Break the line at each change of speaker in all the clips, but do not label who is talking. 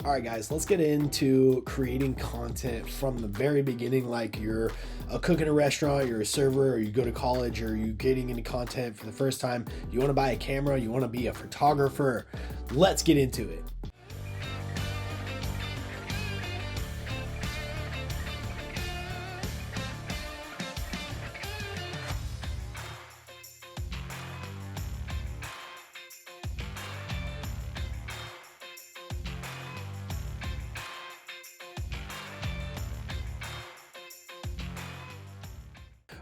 All right, guys, let's get into creating content from the very beginning. Like you're a cook in a restaurant, you're a server, or you go to college, or you getting into content for the first time. You want to buy a camera, you want to be a photographer. Let's get into it.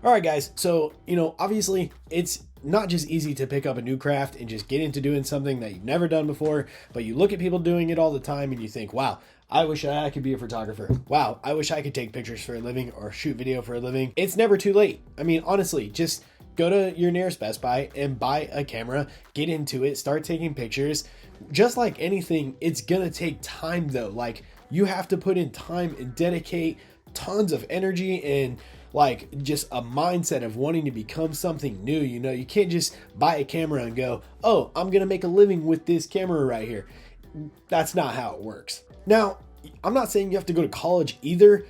All right, guys. So, obviously it's not just easy to pick up a new craft and just get into doing something that you've never done before, but you look at people doing it all the time and you think, wow, I wish I could be a photographer. Wow, I wish I could take pictures for a living or shoot video for a living. It's never too late. I mean, honestly, just go to your nearest Best Buy and buy a camera, get into it, start taking pictures. Just like anything, it's gonna take time though. Like you have to put in time and dedicate tons of energy and like just a mindset of wanting to become something new. You can't just buy a camera and go, oh, I'm gonna make a living with this camera right here. That's not how it works. Now, I'm not saying you have to go to college either.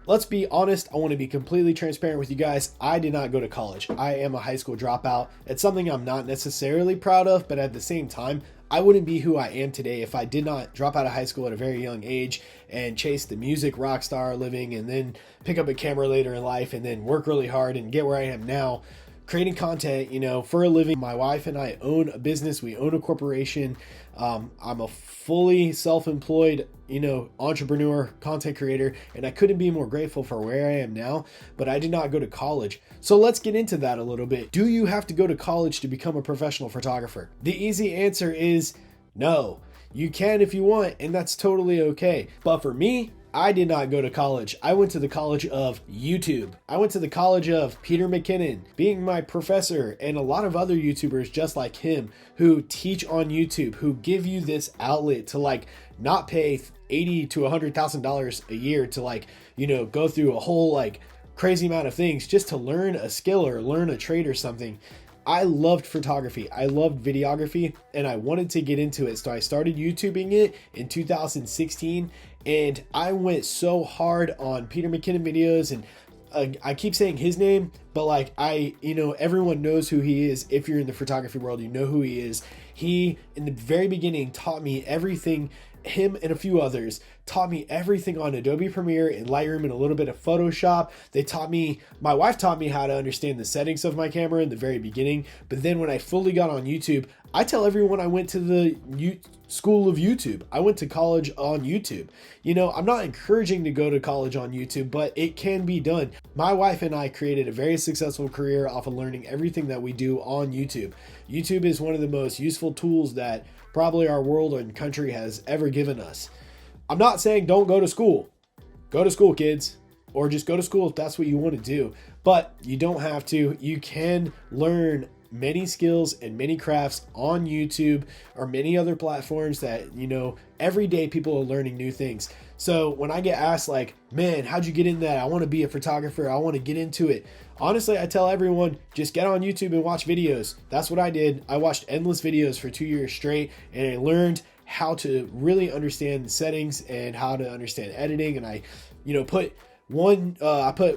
Let's be honest. I want to be completely transparent with you guys. I did not go to college. I am a high school dropout. It's something I'm not necessarily proud of, but at the same time, I wouldn't be who I am today if I did not drop out of high school at a very young age and chase the music rock star living and then pick up a camera later in life and then work really hard and get where I am now, creating content, for a living. My wife and I own a business. We own a corporation. I'm a fully self-employed, entrepreneur, content creator, and I couldn't be more grateful for where I am now, but I did not go to college. So let's get into that a little bit. Do you have to go to college to become a professional photographer? The easy answer is no. You can if you want, and that's totally okay. But for me, I did not go to college. I went to the college of YouTube. I went to the college of Peter McKinnon being my professor and a lot of other YouTubers just like him who teach on YouTube, who give you this outlet to not pay $80,000 to $100,000 a year to go through a whole crazy amount of things just to learn a skill or learn a trade or something. I loved photography. I loved videography and I wanted to get into it. So I started YouTubing it in 2016 and I went so hard on Peter McKinnon videos and I keep saying his name, but everyone knows who he is. If you're in the photography world, you know who he is. He, in the very beginning, taught me everything. Him and a few others taught me everything on Adobe Premiere and Lightroom and a little bit of Photoshop. My wife taught me how to understand the settings of my camera in the very beginning. But then when I fully got on YouTube, I tell everyone I went to the school of YouTube. I went to college on YouTube. I'm not encouraging to go to college on YouTube, but it can be done. My wife and I created a very successful career off of learning everything that we do on YouTube. YouTube is one of the most useful tools that probably our world and country has ever given us. I'm not saying don't go to school. Go to school, kids, or just go to school if that's what you want to do. But you don't have to. You can learn many skills and many crafts on YouTube or many other platforms that, every day people are learning new things. So when I get asked man, how'd you get in that? I want to be a photographer. I want to get into it. Honestly, I tell everyone, just get on YouTube and watch videos. That's what I did. I watched endless videos for 2 years straight and I learned how to really understand the settings and how to understand editing. And I, put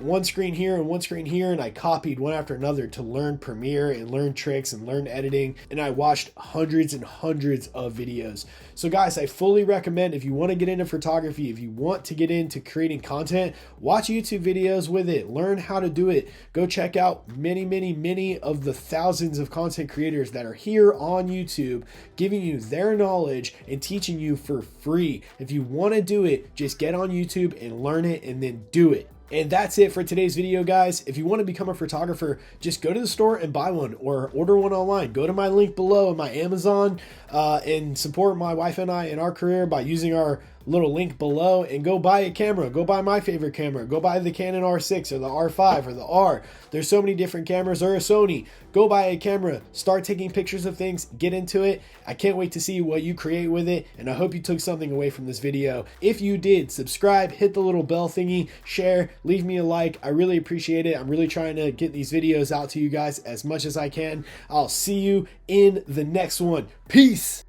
one screen here and one screen here, and I copied one after another to learn Premiere and learn tricks and learn editing. And I watched hundreds and hundreds of videos. So guys, I fully recommend if you want to get into photography, if you want to get into creating content, watch YouTube videos with it, learn how to do it. Go check out many of the thousands of content creators that are here on YouTube, giving you their knowledge and teaching you for free. If you want to do it, just get on YouTube and learn it and then do it. And that's it for today's video, guys. If you want to become a photographer, just go to the store and buy one or order one online. Go to my link below in my Amazon and support my wife and I in our career by using our little link below and go buy a camera. Go buy my favorite camera. Go buy the Canon R6 or the R5 or the R. There's so many different cameras, or a Sony. Go buy a camera. Start taking pictures of things. Get into it. I can't wait to see what you create with it, and I hope you took something away from this video. If you did, subscribe, hit the little bell thingy, share, leave me a like. I really appreciate it. I'm really trying to get these videos out to you guys as much as I can. I'll see you in the next one. Peace!